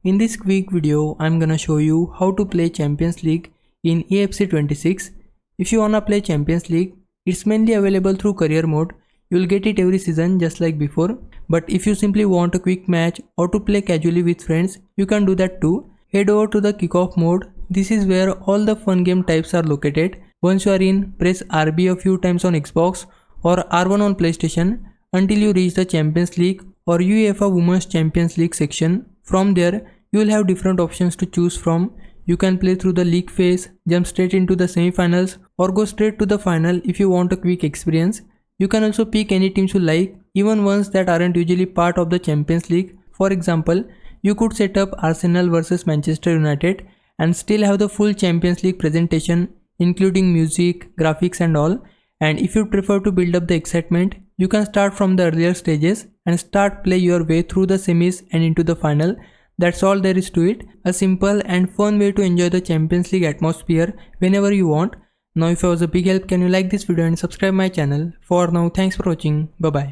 In this quick video, I'm gonna show you how to play Champions League in EFC 26. If you wanna play Champions League, it's mainly available through career mode. You'll get it every season just like before. But if you simply want a quick match or to play casually with friends, you can do that too. Head over to the kickoff mode. This is where all the fun game types are located. Once you are in, press RB a few times on Xbox or R1 on PlayStation until you reach the Champions League or UEFA Women's Champions League section. From there, you will have different options to choose from. You can play through the league phase, jump straight into the semi-finals, or go straight to the final if you want a quick experience. You can also pick any teams you like, even ones that aren't usually part of the Champions League. For example, you could set up Arsenal versus Manchester United and still have the full Champions League presentation, including music, graphics and all. And if you prefer to build up the excitement, you can start from the earlier stages and start play your way through the semis and into the final. That's all there is to it. A simple and fun way to enjoy the Champions League atmosphere whenever you want. Now if I was a big help, can you like this video and subscribe my channel. For now, thanks for watching. Bye bye.